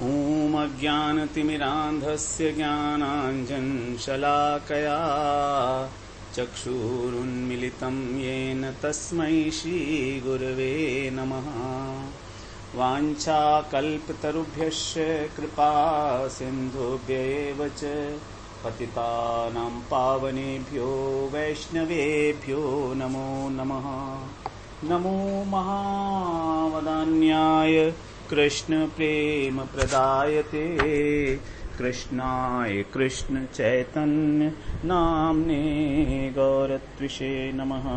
ॐ अज्ञानतिमिरान्धस्य ज्ञानाञ्जनशलाकया चक्षुरुन्मिलितं येन तस्मै श्रीगुरवे नमः। वाञ्छाकल्पतरुभ्यश्च कृपा सिन्धुभ्येव च पतितानां पावनेभ्यो वैष्णवेभ्यो नमो नमः। नमो महावदान्याय कृष्ण प्रेम प्रदायते कृष्णाय कृष्ण चैतन्य नाम्ने गौरत्विषे नमः।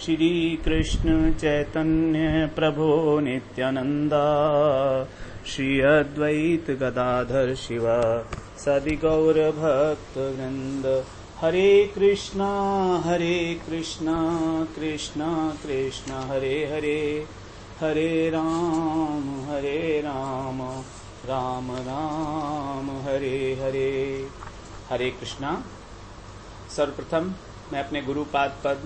श्री कृष्ण चैतन्य प्रभो नित्यानंदा श्री अद्वैत गदाधर शिव सदि गौर भक्त वृंद। हरे कृष्णा कृष्णा कृष्णा हरे हरे, हरे राम राम राम हरे हरे। हरे कृष्णा। सर्वप्रथम मैं अपने गुरुपाद पद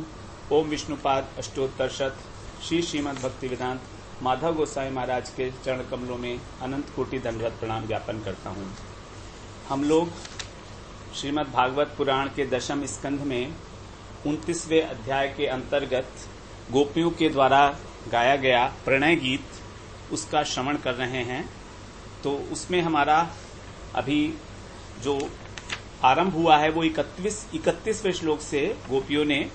ओम विष्णुपाद अष्टोत्तर शत श्री श्रीमद् भक्ति वेदांत माधव गोसाई महाराज के चरण कमलों में अनंत कोटि दंडवत प्रणाम ज्ञापन करता हूँ। हम लोग श्रीमद् भागवत पुराण के दशम स्कंध में 29वें अध्याय के अंतर्गत गोपियों के द्वारा गाया गया प्रणय गीत उसका श्रवण कर रहे हैं। तो उसमें हमारा अभी जो आरंभ हुआ है वो 31वें श्लोक से गोपियों ने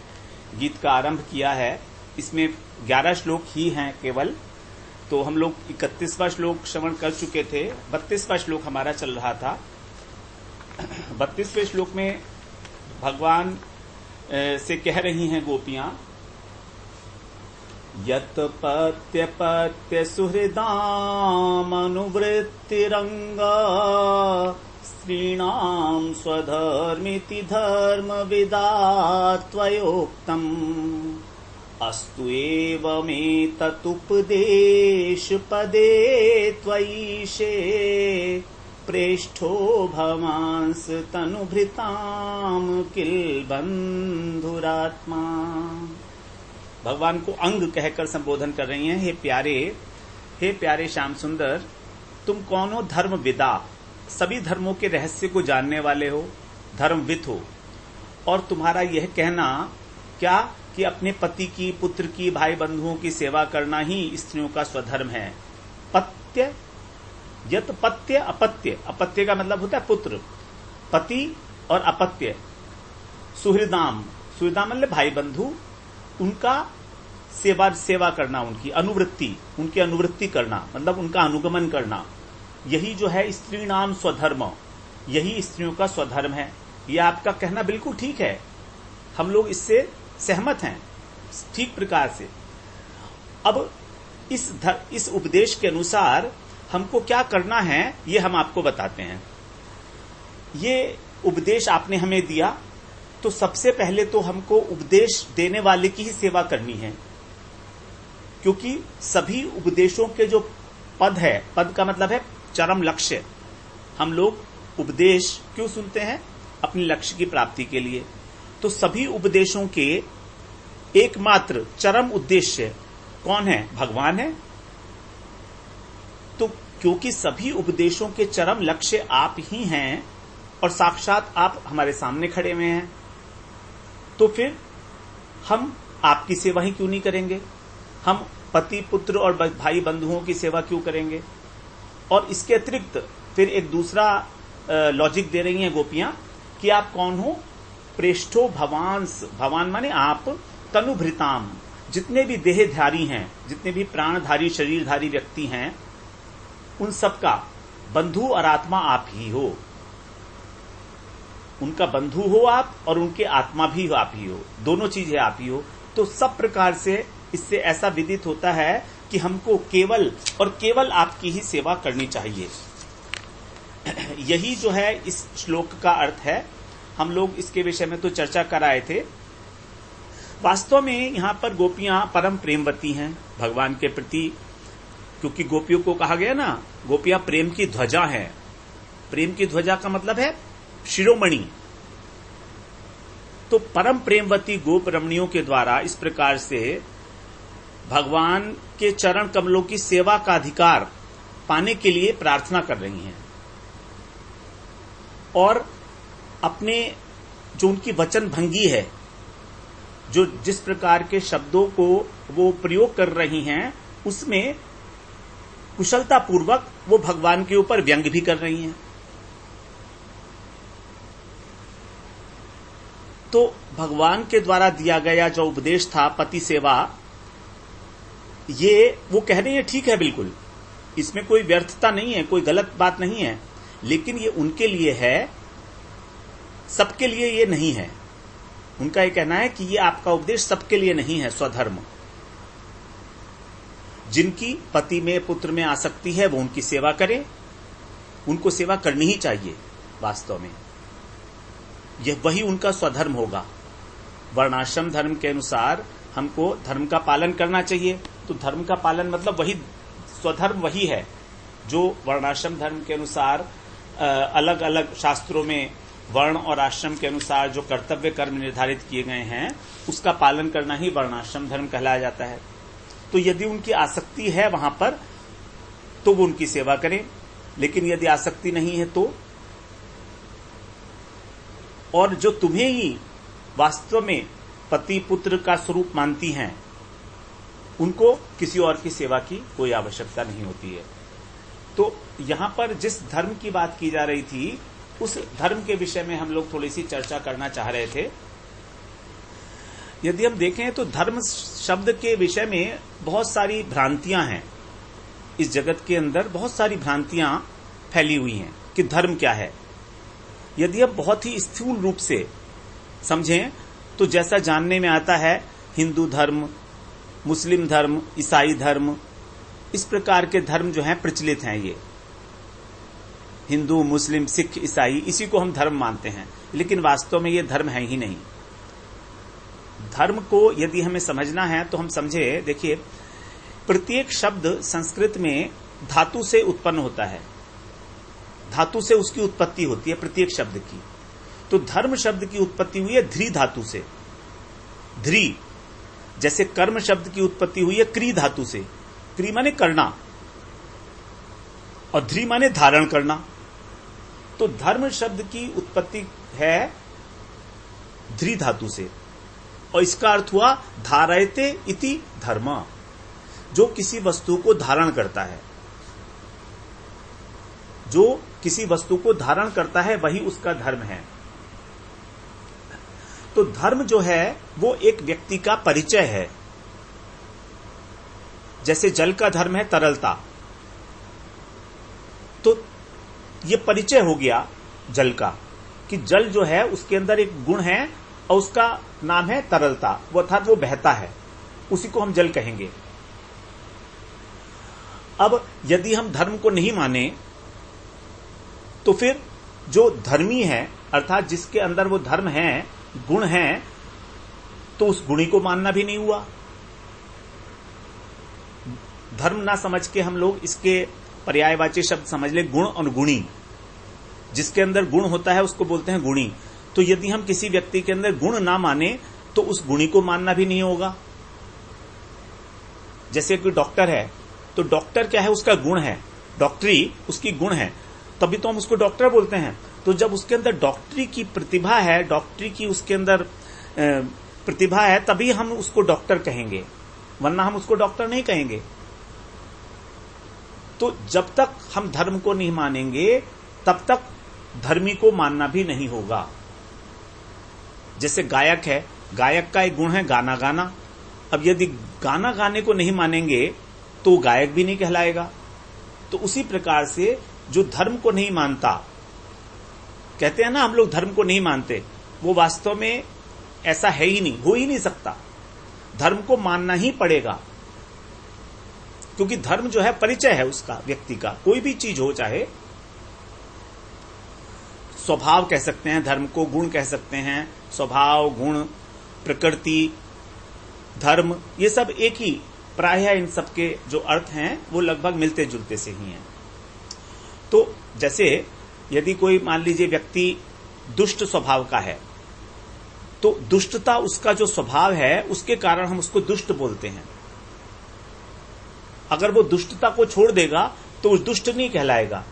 गीत का आरंभ किया है। इसमें 11 श्लोक ही हैं केवल। तो हम लोग 31वां श्लोक श्रवण कर चुके थे। 32वां श्लोक हमारा चल रहा था। 32वें श्लोक में भगवान से कह रही हैं गोपियां, यत पत्य पत्य सुहृदाम अनुवृत्तिरंगा स्त्रीणाम स्वधर्मिति धर्मविदात्वयोक्तम् अस्तु एवमेतदुपदेश पदे त्वयीशे प्रेष्ठो भवांस तनुभृताम किल बंधुरात्मा। भगवान को अंग कहकर संबोधन कर रही हैं। हे प्यारे श्याम सुंदर, तुम कौन हो? धर्मविदा, सभी धर्मों के रहस्य को जानने वाले हो, धर्मविद हो। और तुम्हारा यह कहना क्या कि अपने पति की, पुत्र की, भाई बंधुओं की सेवा करना ही स्त्रियों का स्वधर्म है। पत्य, यत पत्य अपत्य, अपत्य का मतलब होता है पुत्र, पति और अपत्य। सुहृदाम, सुहृदाम मतलब भाई बंधु, उनका सेवा करना, उनकी अनुवृत्ति करना मतलब उनका अनुगमन करना, यही जो है स्त्री नाम स्वधर्म, यही स्त्रियों का स्वधर्म है। यह आपका कहना बिल्कुल ठीक है, हम लोग इससे सहमत हैं ठीक प्रकार से। अब इस उपदेश के अनुसार हमको क्या करना है ये हम आपको बताते हैं। ये उपदेश आपने हमें दिया तो सबसे पहले तो हमको उपदेश देने वाले की ही सेवा करनी है, क्योंकि सभी उपदेशों के जो पद है, पद का मतलब है चरम लक्ष्य। हम लोग उपदेश क्यों सुनते हैं? अपने लक्ष्य की प्राप्ति के लिए। तो सभी उपदेशों के एकमात्र चरम उद्देश्य कौन है? भगवान है। तो क्योंकि सभी उपदेशों के चरम लक्ष्य आप ही हैं और साक्षात आप हमारे सामने खड़े हुए हैं, तो फिर हम आपकी सेवा ही क्यों नहीं करेंगे? हम पति, पुत्र और भाई बंधुओं की सेवा क्यों करेंगे? और इसके अतिरिक्त फिर एक दूसरा लॉजिक दे रही हैं गोपियां कि आप कौन हो? प्रेष्ठो भवांस, भवान माने आप, तनुभृताम, जितने भी देहधारी हैं, जितने भी प्राणधारी शरीरधारी व्यक्ति हैं, उन सबका बंधु और आत्मा आप ही हो। उनका बंधु हो आप और उनके आत्मा भी आप ही हो, दोनों चीजें आप ही हो। तो सब प्रकार से इससे ऐसा विदित होता है कि हमको केवल और केवल आपकी ही सेवा करनी चाहिए। यही जो है इस श्लोक का अर्थ है। हम लोग इसके विषय में तो चर्चा कर आए थे। वास्तव में यहाँ पर गोपियां परम प्रेमवती हैं भगवान के प्रति, क्योंकि गोपियों को कहा गया ना, गोपियां प्रेम की ध्वजा हैं। प्रेम की ध्वजा का मतलब है शिरोमणि। तो परम प्रेमवती गोप रमणियों के द्वारा इस प्रकार से भगवान के चरण कमलों की सेवा का अधिकार पाने के लिए प्रार्थना कर रही हैं और अपने जो उनकी वचन भंगी है, जो जिस प्रकार के शब्दों को वो प्रयोग कर रही हैं, उसमें कुशलता पूर्वक वो भगवान के ऊपर व्यंग भी कर रही हैं। तो भगवान के द्वारा दिया गया जो उपदेश था पति सेवा, ये वो कह रही है ठीक है, बिल्कुल इसमें कोई व्यर्थता नहीं है, कोई गलत बात नहीं है, लेकिन ये उनके लिए है, सबके लिए ये नहीं है। उनका ये कहना है कि ये आपका उपदेश सबके लिए नहीं है। स्वधर्म, जिनकी पति में पुत्र में आसक्ति है वो उनकी सेवा करें, उनको सेवा करनी ही चाहिए। वास्तव में यह वही उनका स्वधर्म होगा। वर्णाश्रम धर्म के अनुसार हमको धर्म का पालन करना चाहिए। तो धर्म का पालन मतलब वही स्वधर्म वही है जो वर्णाश्रम धर्म के अनुसार अलग अलग शास्त्रों में वर्ण और आश्रम के अनुसार जो कर्तव्य कर्म निर्धारित किए गए हैं, उसका पालन करना ही वर्णाश्रम धर्म कहलाया जाता है। तो यदि उनकी आसक्ति है वहां पर तो वो उनकी सेवा करें, लेकिन यदि आसक्ति नहीं है तो, और जो तुम्हें ही वास्तव में पति पुत्र का स्वरूप मानती हैं, उनको किसी और की सेवा की कोई आवश्यकता नहीं होती है। तो यहां पर जिस धर्म की बात की जा रही थी, उस धर्म के विषय में हम लोग थोड़ी सी चर्चा करना चाह रहे थे। यदि हम देखें तो धर्म शब्द के विषय में बहुत सारी भ्रांतियां हैं। इस जगत के अंदर बहुत सारी भ्रांतियां फैली हुई हैं कि धर्म क्या है। यदि हम बहुत ही स्थूल रूप से समझें तो जैसा जानने में आता है, हिंदू धर्म, मुस्लिम धर्म, ईसाई धर्म, इस प्रकार के धर्म जो हैं प्रचलित हैं। ये हिंदू, मुस्लिम, सिख, ईसाई, इसी को हम धर्म मानते हैं, लेकिन वास्तव में ये धर्म है ही नहीं। धर्म को यदि हमें समझना है तो हम समझे, देखिए प्रत्येक शब्द संस्कृत में धातु से उत्पन्न होता है, धातु से उसकी उत्पत्ति होती है प्रत्येक शब्द की। तो धर्म शब्द की उत्पत्ति हुई है ध्री धातु से। ध्री, जैसे कर्म शब्द की उत्पत्ति हुई है क्री धातु से। क्री माने करना और ध्री माने धारण करना। तो धर्म शब्द की उत्पत्ति है ध्री धातु से, और इसका अर्थ हुआ धारयते इति धर्म, जो किसी वस्तु को धारण करता है। जो किसी वस्तु को धारण करता है वही उसका धर्म है। तो धर्म जो है वो एक व्यक्ति का परिचय है। जैसे जल का धर्म है तरलता, तो ये परिचय हो गया जल का, कि जल जो है उसके अंदर एक गुण है और उसका नाम है तरलता, वो अर्थात वो बहता है, उसी को हम जल कहेंगे। अब यदि हम धर्म को नहीं माने तो फिर जो धर्मी है, अर्थात जिसके अंदर वो धर्म है, गुण है, तो उस गुणी को मानना भी नहीं हुआ। धर्म ना समझ के हम लोग इसके पर्यायवाची शब्द समझ ले गुण और गुणी। जिसके अंदर गुण होता है उसको बोलते हैं गुणी। तो यदि हम किसी व्यक्ति के अंदर गुण ना माने तो उस गुणी को मानना भी नहीं होगा। जैसे कोई डॉक्टर है तो डॉक्टर क्या है, उसका गुण है, डॉक्टरी उसकी गुण है, तभी तो हम उसको डॉक्टर बोलते हैं। तो जब उसके अंदर डॉक्टरी की प्रतिभा है, डॉक्टरी की उसके अंदर प्रतिभा है, तभी हम उसको डॉक्टर कहेंगे, वरना हम उसको डॉक्टर नहीं कहेंगे। तो जब तक हम धर्म को नहीं मानेंगे तब तक धर्मी को मानना भी नहीं होगा। जैसे गायक है, गायक का एक गुण है गाना गाना। अब यदि गाना गाने को नहीं मानेंगे तो गायक भी नहीं कहलाएगा। तो उसी प्रकार से जो धर्म को नहीं मानता, कहते हैं ना हम लोग धर्म को नहीं मानते, वो वास्तव में ऐसा है ही नहीं, हो ही नहीं सकता। धर्म को मानना ही पड़ेगा, क्योंकि धर्म जो है परिचय है उसका, व्यक्ति का, कोई भी चीज हो, चाहे स्वभाव कह सकते हैं धर्म को, गुण कह सकते हैं, स्वभाव, गुण, प्रकृति, धर्म, ये सब एक ही, प्रायः इन सबके जो अर्थ हैं वो लगभग मिलते जुलते से ही हैं। तो जैसे यदि कोई मान लीजिए व्यक्ति दुष्ट स्वभाव का है, तो दुष्टता उसका जो स्वभाव है उसके कारण हम उसको दुष्ट बोलते हैं। अगर वो दुष्टता को छोड़ देगा तो उस दुष्ट नहीं कहलाएगा।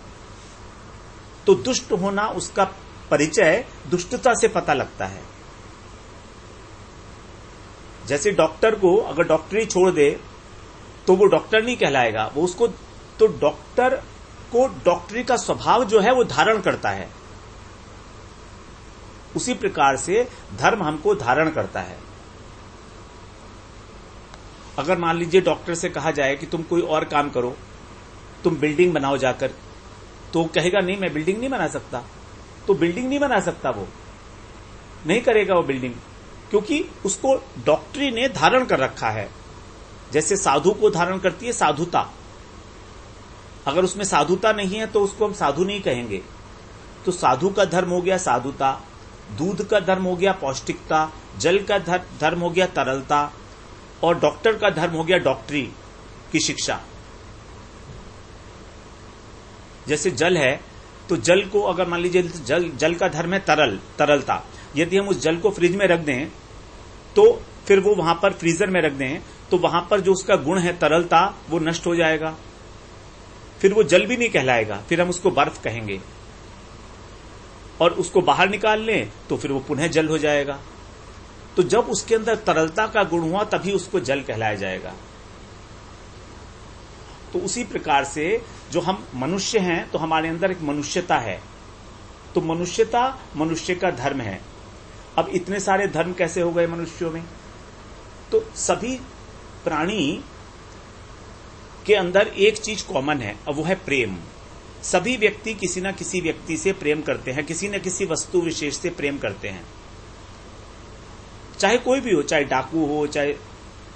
तो दुष्ट होना, उसका परिचय दुष्टता से पता लगता है। जैसे डॉक्टर को अगर डॉक्टरी छोड़ दे तो वो डॉक्टर नहीं कहलाएगा, वो उसको, तो डॉक्टर को डॉक्टरी का स्वभाव जो है वो धारण करता है। उसी प्रकार से धर्म हमको धारण करता है। अगर मान लीजिए डॉक्टर से कहा जाए कि तुम कोई और काम करो, तुम बिल्डिंग बनाओ जाकर, तो कहेगा नहीं, मैं बिल्डिंग नहीं बना सकता। तो बिल्डिंग नहीं बना सकता, वो नहीं करेगा वो बिल्डिंग, क्योंकि उसको डॉक्टरी ने धारण कर रखा है। जैसे साधु को धारण करती है साधुता, अगर उसमें साधुता नहीं है तो उसको हम साधु नहीं कहेंगे। तो साधु का धर्म हो गया साधुता, दूध का धर्म हो गया पौष्टिकता, जल का धर्म हो गया तरलता, और डॉक्टर का धर्म हो गया डॉक्टरी की शिक्षा। जैसे जल है, तो जल को अगर मान लीजिए जल का धर्म है तरलता। यदि हम उस जल को फ्रिज में रख दें, तो फिर वो वहां पर फ्रीजर में रख दें, तो वहां पर जो उसका गुण है तरलता, वो नष्ट हो जाएगा, फिर वो जल भी नहीं कहलाएगा, फिर हम उसको बर्फ कहेंगे। और उसको बाहर निकाल लें तो फिर वो पुनः जल हो जाएगा। तो जब उसके अंदर तरलता का गुण हुआ तभी उसको जल कहलाया जाएगा। तो उसी प्रकार से जो हम मनुष्य हैं, तो हमारे अंदर एक मनुष्यता है, तो मनुष्यता मनुष्य का धर्म है। अब इतने सारे धर्म कैसे हो गए मनुष्यों में? तो सभी प्राणी के अंदर एक चीज कॉमन है, और वो है प्रेम। सभी व्यक्ति किसी न किसी व्यक्ति से प्रेम करते हैं, किसी न किसी वस्तु विशेष से प्रेम करते हैं, चाहे कोई भी हो, चाहे डाकू हो, चाहे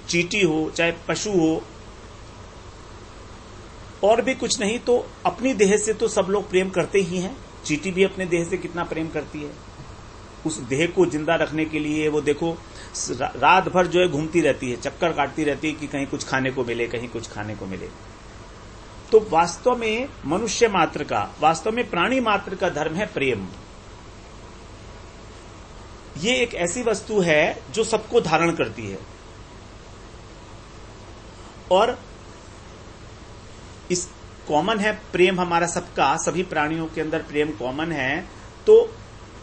चींटी हो, चाहे पशु हो, और भी कुछ नहीं तो अपनी देह से तो सब लोग प्रेम करते ही हैं। चींटी भी अपने देह से कितना प्रेम करती है, उस देह को जिंदा रखने के लिए वो देखो रात भर जो है घूमती रहती है, चक्कर काटती रहती है कि कहीं कुछ खाने को मिले, कहीं कुछ खाने को मिले। तो वास्तव में मनुष्य मात्र का, वास्तव में प्राणी मात्र का धर्म है प्रेम। ये एक ऐसी वस्तु है जो सबको धारण करती है, और इस कॉमन है प्रेम हमारा सबका, सभी प्राणियों के अंदर प्रेम कॉमन है। तो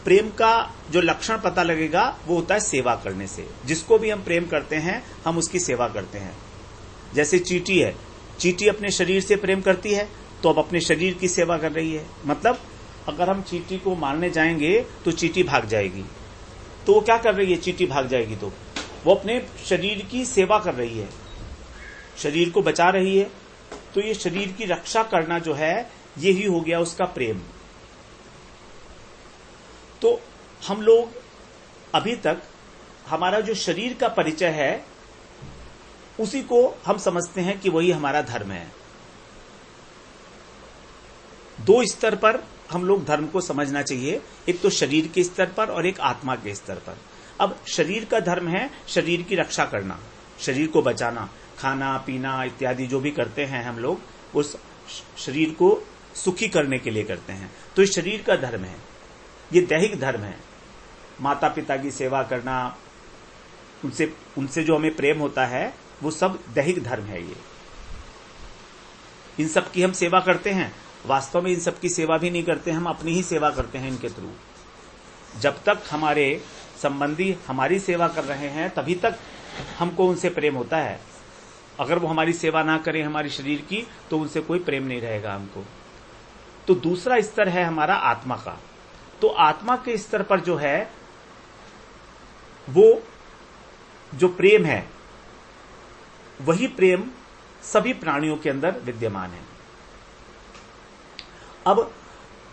प्रेम का जो लक्षण पता लगेगा वो होता है सेवा करने से। जिसको भी हम प्रेम करते हैं हम उसकी सेवा करते हैं। जैसे चींटी है, चींटी अपने शरीर से प्रेम करती है, तो अब अपने शरीर की सेवा कर रही है। मतलब अगर हम चींटी को मारने जाएंगे तो चींटी भाग जाएगी, तो वो क्या कर रही है? चींटी भाग जाएगी तो वो अपने शरीर की सेवा कर रही है, शरीर को बचा रही है। तो ये शरीर की रक्षा करना जो है, ये ही हो गया उसका प्रेम। तो हम लोग अभी तक हमारा जो शरीर का परिचय है, उसी को हम समझते हैं कि वही हमारा धर्म है। दो स्तर पर हम लोग धर्म को समझना चाहिए, एक तो शरीर के स्तर पर और एक आत्मा के स्तर पर। अब शरीर का धर्म है शरीर की रक्षा करना, शरीर को बचाना, खाना पीना इत्यादि जो भी करते हैं हम लोग, उस शरीर को सुखी करने के लिए करते हैं। तो ये शरीर का धर्म है, ये दैहिक धर्म है। माता पिता की सेवा करना, उनसे जो हमें प्रेम होता है, वो सब दैहिक धर्म है। ये इन सब की हम सेवा करते हैं। वास्तव में इन सब की सेवा भी नहीं करते, हम अपनी ही सेवा करते हैं इनके थ्रू। जब तक हमारे संबंधी हमारी सेवा कर रहे हैं तभी तक हमको उनसे प्रेम होता है। अगर वो हमारी सेवा ना करें हमारी शरीर की, तो उनसे कोई प्रेम नहीं रहेगा हमको। तो दूसरा स्तर है हमारा आत्मा का। तो आत्मा के स्तर पर जो है, वो जो प्रेम है, वही प्रेम सभी प्राणियों के अंदर विद्यमान है। अब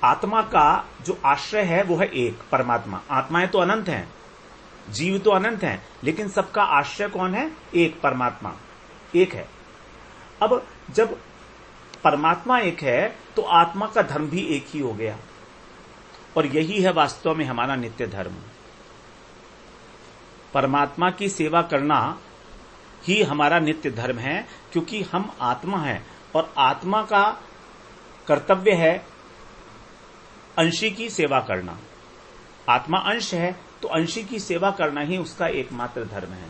आत्मा का जो आश्रय है वो है एक, परमात्मा। आत्माएं तो अनंत हैं, जीव तो अनंत हैं, लेकिन सबका आश्रय कौन है? एक, परमात्मा एक है। अब जब परमात्मा एक है तो आत्मा का धर्म भी एक ही हो गया, और यही है वास्तव में हमारा नित्य धर्म। परमात्मा की सेवा करना ही हमारा नित्य धर्म है, क्योंकि हम आत्मा हैं और आत्मा का कर्तव्य है अंशी की सेवा करना। आत्मा अंश है तो अंशी की सेवा करना ही उसका एकमात्र धर्म है।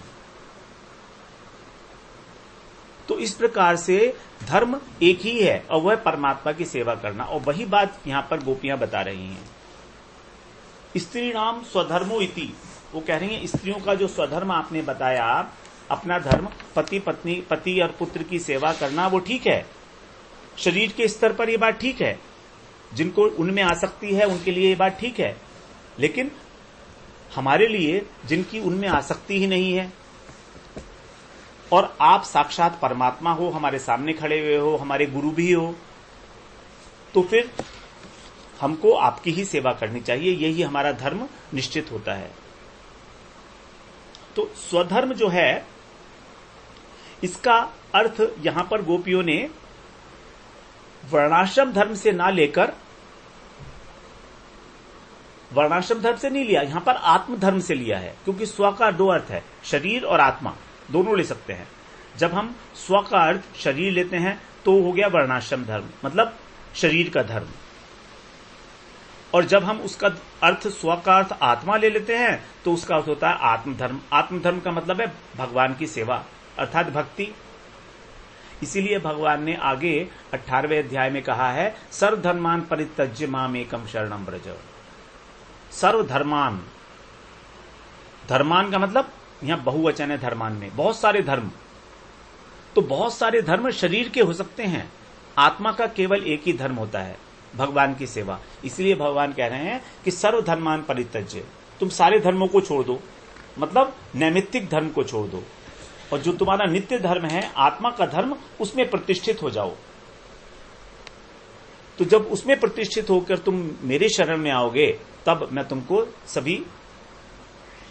तो इस प्रकार से धर्म एक ही है और वह परमात्मा की सेवा करना, और वही बात यहां पर गोपियां बता रही हैं। स्त्री नाम स्वधर्मो इति, वो कह रही हैं स्त्रियों का जो स्वधर्म आपने बताया, अपना धर्म पति पत्नी पति और पुत्र की सेवा करना, वो ठीक है, शरीर के स्तर पर ये बात ठीक है, जिनको उनमें आसक्ति है उनके लिए ये बात ठीक है, लेकिन हमारे लिए जिनकी उनमें आसक्ति ही नहीं है और आप साक्षात परमात्मा हो, हमारे सामने खड़े हुए हो, हमारे गुरु भी हो, तो फिर हमको आपकी ही सेवा करनी चाहिए, यही हमारा धर्म निश्चित होता है। तो स्वधर्म जो है, इसका अर्थ यहां पर गोपियों ने वर्णाश्रम धर्म से ना लेकर, वर्णाश्रम धर्म से नहीं लिया, यहां पर आत्म धर्म से लिया है, क्योंकि स्व का दो अर्थ है, शरीर और आत्मा दोनों ले सकते हैं। जब हम स्व का अर्थ शरीर लेते हैं तो हो गया वर्णाश्रम धर्म, मतलब शरीर का धर्म, और जब हम उसका अर्थ स्व का अर्थ आत्मा ले लेते हैं तो उसका अर्थ होता है आत्मधर्म। आत्मधर्म का मतलब है भगवान की सेवा अर्थात भक्ति। इसीलिए भगवान ने आगे 18वें अध्याय में कहा है, सर्वधर्मान परित्यज्य माम एकम शरणम व्रज। सर्वधर्मान, धर्मान का मतलब यहां बहुवचन है, धर्मान में बहुत सारे धर्म, तो बहुत सारे धर्म शरीर के हो सकते हैं, आत्मा का केवल एक ही धर्म होता है, भगवान की सेवा। इसलिए भगवान कह रहे हैं कि सर्वधर्मान परित्यज्य, तुम सारे धर्मों को छोड़ दो, मतलब नैमित्तिक धर्म को छोड़ दो, और जो तुम्हारा नित्य धर्म है, आत्मा का धर्म, उसमें प्रतिष्ठित हो जाओ। तो जब उसमें प्रतिष्ठित होकर तुम मेरे शरण में आओगे, तब मैं तुमको सभी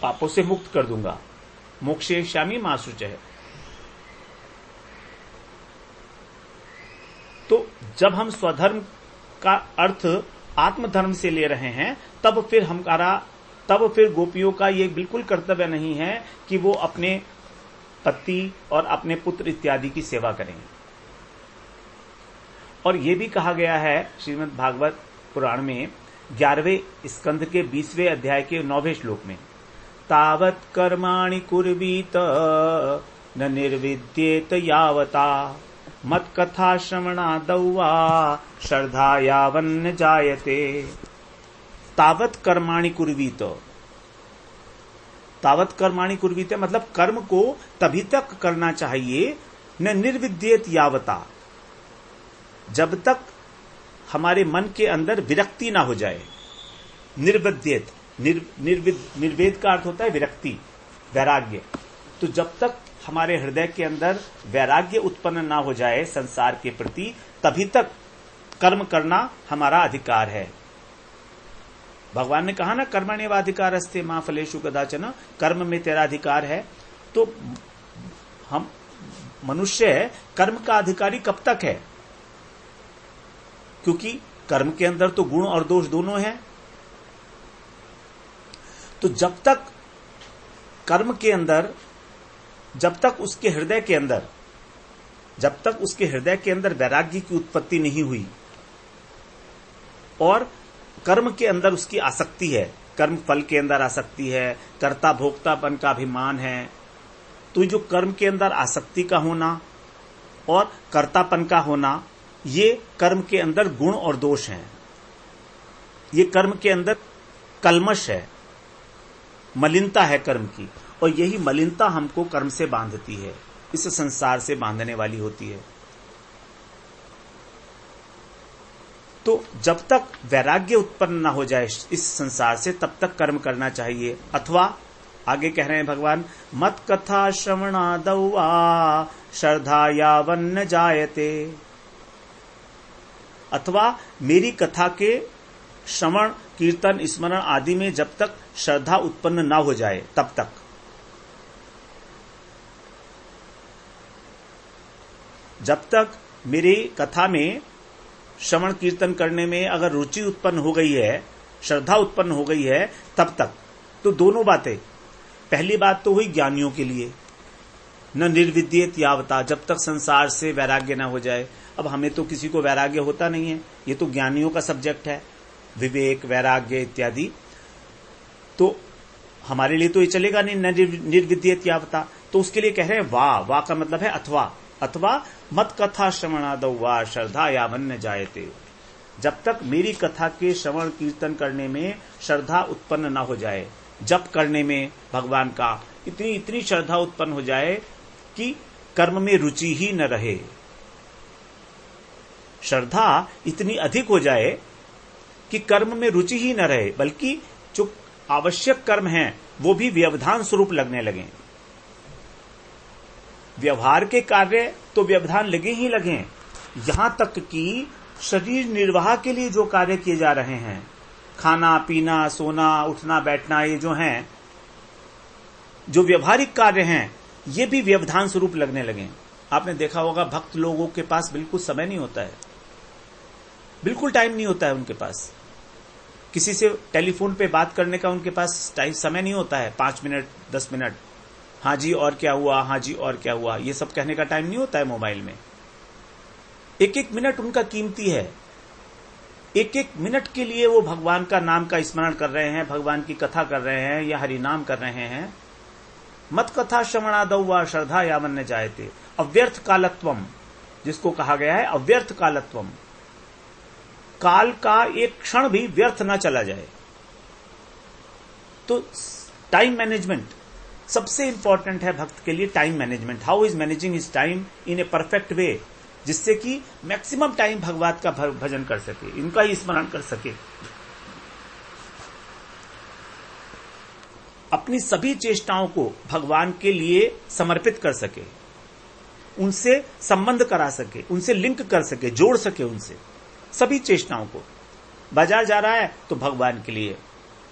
पापों से मुक्त कर दूंगा। मोक्षयिष्यामि मा शुचः। तो जब हम स्वधर्म का अर्थ आत्मधर्म से ले रहे हैं, तब फिर गोपियों का ये बिल्कुल कर्तव्य नहीं है कि वो अपने पति और अपने पुत्र इत्यादि की सेवा करें। और ये भी कहा गया है श्रीमद् भागवत पुराण में 11वें स्कंध के 20वें अध्याय के 9वें श्लोक में, तावत् कर्माणि कुर्वीत न निर्विद्येत यावता मत कथा श्रवणादौ वा श्रद्धा यावन्न जायते। तावत् कर्माणि कुर्वीत, तावत् कर्माणि कुर्वीत मतलब कर्म को तभी तक करना चाहिए, न निर्विद्येत यावता, जब तक हमारे मन के अंदर विरक्ति ना हो जाए। निर्विद्येत, निर्वेद का अर्थ होता है विरक्ति, वैराग्य। तो जब तक हमारे हृदय के अंदर वैराग्य उत्पन्न ना हो जाए संसार के प्रति, तभी तक कर्म करना हमारा अधिकार है। भगवान ने कहा ना, कर्मण्येवाधिकारस्ते मा फलेषु कदाचन, कर्म में तेरा अधिकार है। तो हम मनुष्य कर्म का अधिकारी कब तक है? क्योंकि कर्म के अंदर तो गुण और दोष दोनों हैं। तो जब तक कर्म के अंदर, जब तक उसके हृदय के अंदर वैराग्य की उत्पत्ति नहीं हुई और कर्म के अंदर उसकी आसक्ति है, कर्म फल के अंदर आसक्ति है, कर्ता भोक्तापन का अभिमान है, तो जो कर्म के अंदर आसक्ति का होना और कर्तापन का होना, ये कर्म के अंदर गुण और दोष हैं। ये कर्म के अंदर कल्मश है, मलिनता है कर्म की, और यही मलिनता हमको कर्म से बांधती है, इस संसार से बांधने वाली होती है। तो जब तक वैराग्य उत्पन्न न हो जाए इस संसार से, तब तक कर्म करना चाहिए। अथवा आगे कह रहे हैं भगवान, मत कथा श्रवणादौ वा श्रद्धा यावन्न जायते, अथवा मेरी कथा के श्रवण कीर्तन स्मरण आदि में जब तक श्रद्धा उत्पन्न ना हो जाए तब तक। जब तक मेरी कथा में श्रवण कीर्तन करने में अगर रुचि उत्पन्न हो गई है, श्रद्धा उत्पन्न हो गई है, तब तक। तो दोनों बातें, पहली बात तो हुई ज्ञानियों के लिए, न निर्विद्येत यावता, जब तक संसार से वैराग्य न हो जाए। अब हमें तो किसी को वैराग्य होता नहीं है, ये तो ज्ञानियों का सब्जेक्ट है, विवेक वैराग्य इत्यादि, तो हमारे लिए तो ये चलेगा नहीं, न निर्विद्येत यावता। तो उसके लिए कह रहे हैं वाह, वाह का मतलब है अथवा, अथवा मत कथा श्रवणादौ वा श्रद्धा यावन्न जायते। जब तक मेरी कथा के श्रवण कीर्तन करने में श्रद्धा उत्पन्न न हो जाए, जप करने में भगवान का इतनी श्रद्धा उत्पन्न हो जाए कि कर्म में रुचि ही न रहे, श्रद्धा इतनी अधिक हो जाए कि कर्म में रुचि ही न रहे, बल्कि जो आवश्यक कर्म हैं वो भी व्यवधान स्वरूप लगने लगे। व्यवहार के कार्य तो व्यवधान लगे ही लगे, यहां तक कि शरीर निर्वाह के लिए जो कार्य किए जा रहे हैं, खाना पीना सोना उठना बैठना, ये जो हैं, जो व्यवहारिक कार्य हैं, ये भी व्यवधान स्वरूप लगने लगे। आपने देखा होगा भक्त लोगों के पास बिल्कुल समय नहीं होता है, बिल्कुल टाइम नहीं होता है उनके पास। किसी से टेलीफोन पे बात करने का उनके पास समय नहीं होता है, 5 मिनट 10 मिनट, हाँ जी और क्या हुआ, हाँ जी और क्या हुआ, ये सब कहने का टाइम नहीं होता है मोबाइल में। एक एक मिनट उनका कीमती है, एक एक मिनट के लिए वो भगवान का नाम का स्मरण कर रहे हैं, भगवान की कथा कर रहे हैं या हरि नाम कर रहे हैं। मत कथा श्रवणादौ वा श्रद्धा यावन्न जायते। अव्यर्थ कालत्वम, जिसको कहा गया है अव्यर्थ कालत्वम, काल का एक क्षण भी व्यर्थ ना चला जाए। तो टाइम मैनेजमेंट सबसे इंपॉर्टेंट है भक्त के लिए। Time management, how is managing his time in a perfect way, जिससे कि मैक्सिमम टाइम भगवान का भजन कर सके, इनका ही स्मरण कर सके, अपनी सभी चेष्टाओं को भगवान के लिए समर्पित कर सके, उनसे संबंध करा सके, उनसे लिंक कर सके, जोड़ सके उनसे सभी चेष्टाओं को। बाजार जा रहा है तो भगवान के लिए,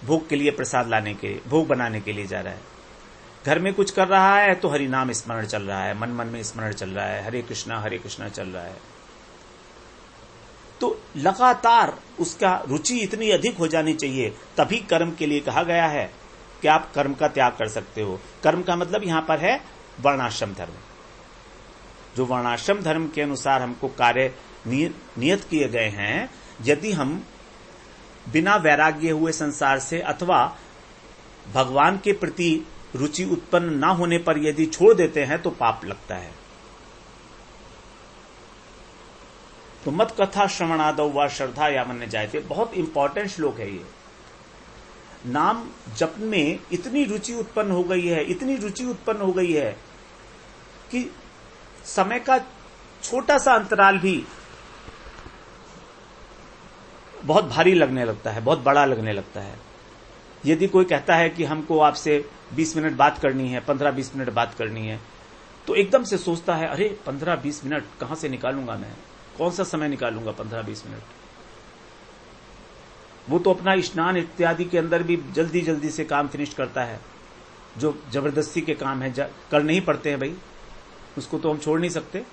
भोग के लिए, प्रसाद लाने के, भोग बनाने के लिए जा रहा है। घर में कुछ कर रहा है तो हरि नाम स्मरण चल रहा है, मन मन में स्मरण चल रहा है, हरे कृष्णा चल रहा है। तो लगातार उसका रुचि इतनी अधिक हो जानी चाहिए, तभी कर्म के लिए कहा गया है कि आप कर्म का त्याग कर सकते हो। कर्म का मतलब यहां पर है वर्णाश्रम धर्म। जो वर्णाश्रम धर्म के अनुसार हमको कार्य नियत किए गए हैं, यदि हम बिना वैराग्य हुए संसार से अथवा भगवान के प्रति रुचि उत्पन्न न होने पर यदि छोड़ देते हैं तो पाप लगता है। तो मत कथा श्रवणादौ वा श्रद्धा यावन्न जायते, बहुत इंपॉर्टेंट श्लोक है ये। नाम जप में इतनी रुचि उत्पन्न हो गई है, इतनी रुचि उत्पन्न हो गई है कि समय का छोटा सा अंतराल भी बहुत भारी लगने लगता है, बहुत बड़ा लगने लगता है। यदि कोई कहता है कि हमको आपसे 20 मिनट बात करनी है, 15-20 मिनट बात करनी है, तो एकदम से सोचता है अरे 15-20 मिनट कहां से निकालूंगा मैं, कौन सा समय निकालूंगा 15-20 मिनट। वो तो अपना स्नान इत्यादि के अंदर भी जल्दी जल्दी से काम फिनिश करता है, जो जबरदस्ती के काम है करने ही पड़ते हैं भाई, उसको तो हम छोड़ नहीं सकते।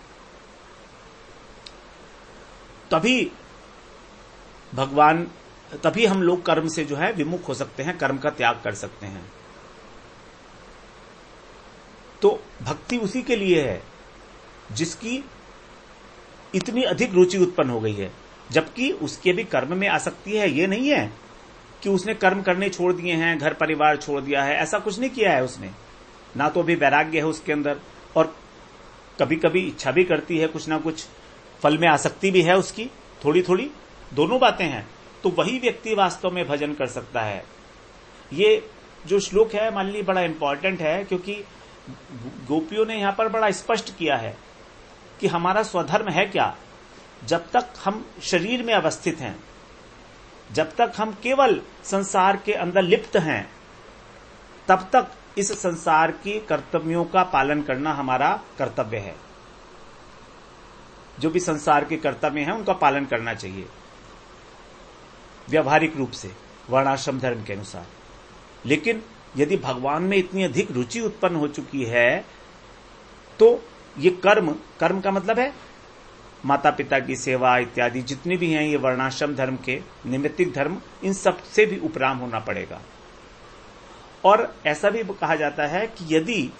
तभी हम लोग कर्म से जो है विमुख हो सकते हैं, कर्म का त्याग कर सकते हैं। तो भक्ति उसी के लिए है जिसकी इतनी अधिक रुचि उत्पन्न हो गई है, जबकि उसके भी कर्म में आसक्ति है। ये नहीं है कि उसने कर्म करने छोड़ दिए हैं, घर परिवार छोड़ दिया है, ऐसा कुछ नहीं किया है उसने। ना तो भी वैराग्य है उसके अंदर, और कभी कभी इच्छा भी करती है कुछ ना कुछ, फल में आसक्ति भी है उसकी, थोड़ी थोड़ी, दोनों बातें हैं। तो वही व्यक्ति वास्तव में भजन कर सकता है। ये जो श्लोक है मान लीजिए बड़ा इंपॉर्टेंट है, क्योंकि गोपियों ने यहां पर बड़ा स्पष्ट किया है कि हमारा स्वधर्म है क्या। जब तक हम शरीर में अवस्थित हैं, जब तक हम केवल संसार के अंदर लिप्त हैं, तब तक इस संसार के कर्तव्यों का पालन करना हमारा कर्तव्य है। जो भी संसार के कर्तव्य हैं उनका पालन करना चाहिए व्यावहारिक रूप से, वर्णाश्रम धर्म के अनुसार। लेकिन यदि भगवान में इतनी अधिक रुचि उत्पन्न हो चुकी है तो ये कर्म का मतलब है माता पिता की सेवा इत्यादि जितने भी हैं ये वर्णाश्रम धर्म के निमित्तिक धर्म, इन सब से भी उपराम होना पड़ेगा। और ऐसा भी कहा जाता है कि यदि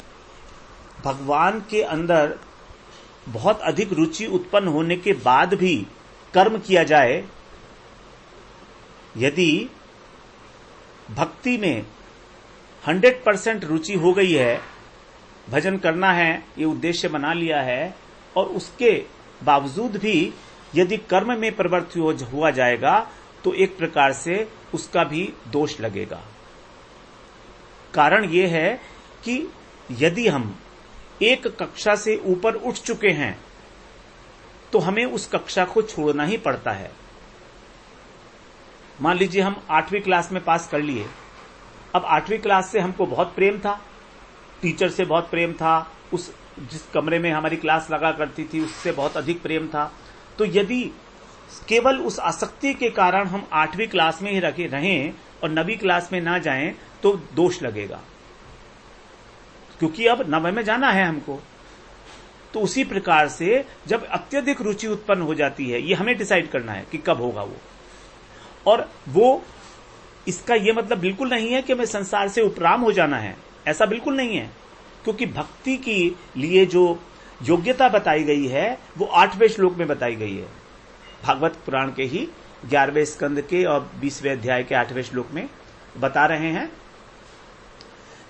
भगवान के अंदर बहुत अधिक रुचि उत्पन्न होने के बाद भी कर्म किया जाए, यदि भक्ति में 100% रुचि हो गई है, भजन करना है ये उद्देश्य बना लिया है, और उसके बावजूद भी यदि कर्म में प्रवृत्त हुआ जाएगा तो एक प्रकार से उसका भी दोष लगेगा। कारण यह है कि यदि हम एक कक्षा से ऊपर उठ चुके हैं तो हमें उस कक्षा को छोड़ना ही पड़ता है। मान लीजिए हम 8वीं क्लास में पास कर लिए, अब 8वीं क्लास से हमको बहुत प्रेम था, टीचर से बहुत प्रेम था, उस जिस कमरे में हमारी क्लास लगा करती थी उससे बहुत अधिक प्रेम था। तो यदि केवल उस आसक्ति के कारण हम 8वीं क्लास में ही रहें और 9वीं क्लास में ना जाएं तो दोष लगेगा, क्योंकि अब 9वीं में जाना है हमको। तो उसी प्रकार से जब अत्यधिक रुचि उत्पन्न हो जाती है, ये हमें डिसाइड करना है कि कब होगा वो। और वो इसका ये मतलब बिल्कुल नहीं है कि हमें संसार से उपराम हो जाना है, ऐसा बिल्कुल नहीं है, क्योंकि भक्ति के लिए जो योग्यता बताई गई है वो 8वें श्लोक में बताई गई है। भागवत पुराण के ही 11वें स्कंद के और 20वें अध्याय के 8वें श्लोक में बता रहे हैं,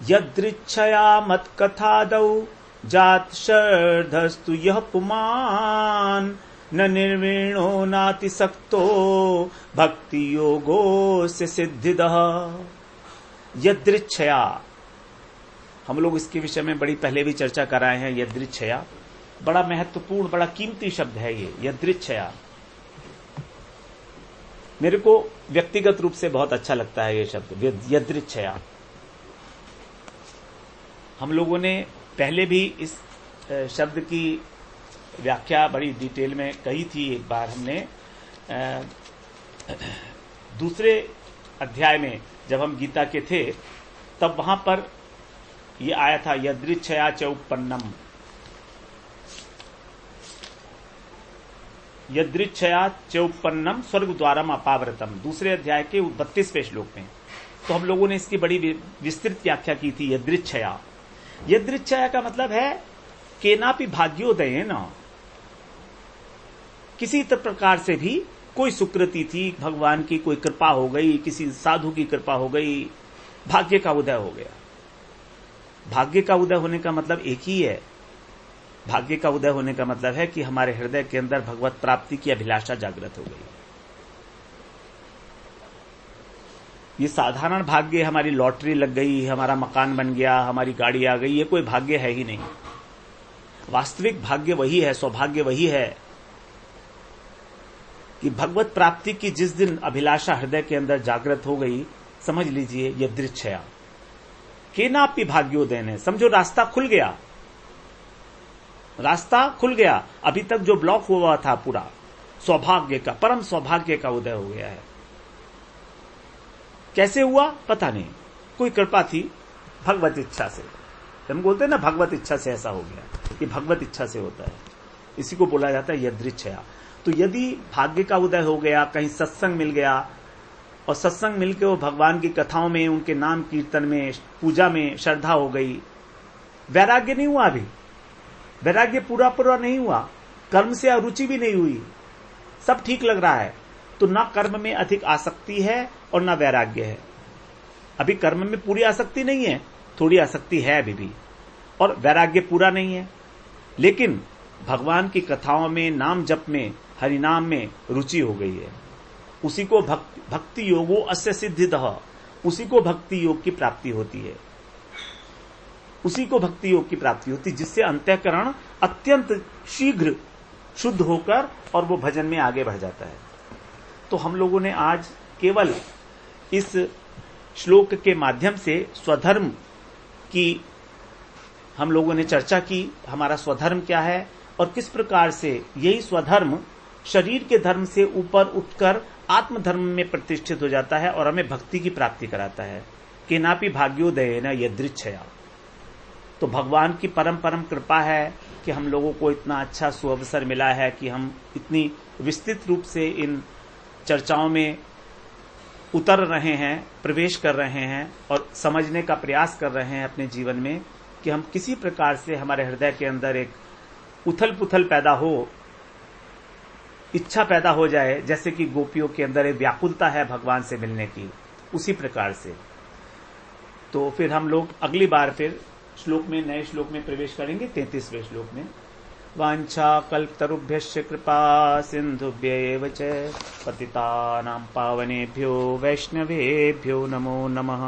यदृच्छया मत कथादौ जात शर्धस्तु यह पुमान न निर्वीणो नातिसक्तो भक्ति योगो से सिद्धिदः। यदृच्छया, हम लोग इसके विषय में बड़ी पहले भी चर्चा कराए हैं। यदृच्छया बड़ा महत्वपूर्ण, बड़ा कीमती शब्द है ये यदृच्छया। मेरे को व्यक्तिगत रूप से बहुत अच्छा लगता है ये शब्द यदृच्छया। हम लोगों ने पहले भी इस शब्द की व्याख्या बड़ी डिटेल में कही थी। एक बार हमने दूसरे अध्याय में जब हम गीता के थे तब वहां पर ये आया था, यदृच्छया च उत्पन्नम, यदृच्छया च उत्पन्नम स्वर्ग द्वारम अपावृतम, दूसरे अध्याय के 32वें श्लोक में। तो हम लोगों ने इसकी बड़ी विस्तृत व्याख्या की थी। यदृच्छया, यदृच्छया का मतलब है केनापि भाग्योदय न, किसी प्रकार से भी कोई सुकृति थी, भगवान की कोई कृपा हो गई, किसी साधु की कृपा हो गई, भाग्य का उदय हो गया। भाग्य का उदय होने का मतलब एक ही है, भाग्य का उदय होने का मतलब है कि हमारे हृदय के अंदर भगवत प्राप्ति की अभिलाषा जागृत हो गई। ये साधारण भाग्य, हमारी लॉटरी लग गई, हमारा मकान बन गया, हमारी गाड़ी आ गई, ये कोई भाग्य है ही नहीं। वास्तविक भाग्य वही है, सौभाग्य वही है कि भगवत प्राप्ति की जिस दिन अभिलाषा हृदय के अंदर जागृत हो गई, समझ लीजिए यदृच्छया केनापि भाग्योदय ने, समझो रास्ता खुल गया, रास्ता खुल गया। अभी तक जो ब्लॉक हुआ था पूरा, सौभाग्य का, परम सौभाग्य का उदय हो गया है। कैसे हुआ पता नहीं, कोई कृपा थी भगवत इच्छा से। हम बोलते हैं ना भगवत इच्छा से ऐसा हो गया, ये भगवत इच्छा से होता है, इसी को बोला जाता है यदृच्छया। तो यदि भाग्य का उदय हो गया, कहीं सत्संग मिल गया और सत्संग मिलकर वो भगवान की कथाओं में, उनके नाम कीर्तन में, पूजा में श्रद्धा हो गई, वैराग्य नहीं हुआ, अभी वैराग्य पूरा नहीं हुआ, कर्म से अरुचि भी नहीं हुई, सब ठीक लग रहा है, तो ना कर्म में अधिक आसक्ति है और ना वैराग्य है। अभी कर्म में पूरी आसक्ति नहीं है, थोड़ी आसक्ति है अभी भी, और वैराग्य पूरा नहीं है, लेकिन भगवान की कथाओं में, नाम जप में, हरिनाम में रुचि हो गई है। उसी को भक्ति योगो अस्य सिद्धितः, उसी को भक्ति योग की प्राप्ति होती है, उसी को भक्ति योग की प्राप्ति होती है, जिससे अंतःकरण अत्यंत शीघ्र शुद्ध होकर और वो भजन में आगे बढ़ जाता है। तो हम लोगों ने आज केवल इस श्लोक के माध्यम से स्वधर्म की हम लोगों ने चर्चा की, हमारा स्वधर्म क्या है और किस प्रकार से यही स्वधर्म शरीर के धर्म से ऊपर उठकर आत्मधर्म में प्रतिष्ठित हो जाता है और हमें भक्ति की प्राप्ति कराता है। केनापि भाग्योदय न यदृच्छया। तो भगवान की परम कृपा है कि हम लोगों को इतना अच्छा सुअवसर मिला है कि हम इतनी विस्तृत रूप से इन चर्चाओं में उतर रहे हैं, प्रवेश कर रहे हैं और समझने का प्रयास कर रहे हैं अपने जीवन में, कि हम किसी प्रकार से हमारे हृदय के अंदर एक उथल पुथल पैदा हो, इच्छा पैदा हो जाए, जैसे कि गोपियों के अंदर एक व्याकुलता है भगवान से मिलने की, उसी प्रकार से। तो फिर हम लोग अगली बार फिर श्लोक में, नए श्लोक में प्रवेश करेंगे, 33वें श्लोक में। वाञ्छाकल्पतरुभ्यश्च कृपा सिन्धुभ्यैव च पतितानां पावनेभ्यो वैष्णवेभ्यो नमो नमः।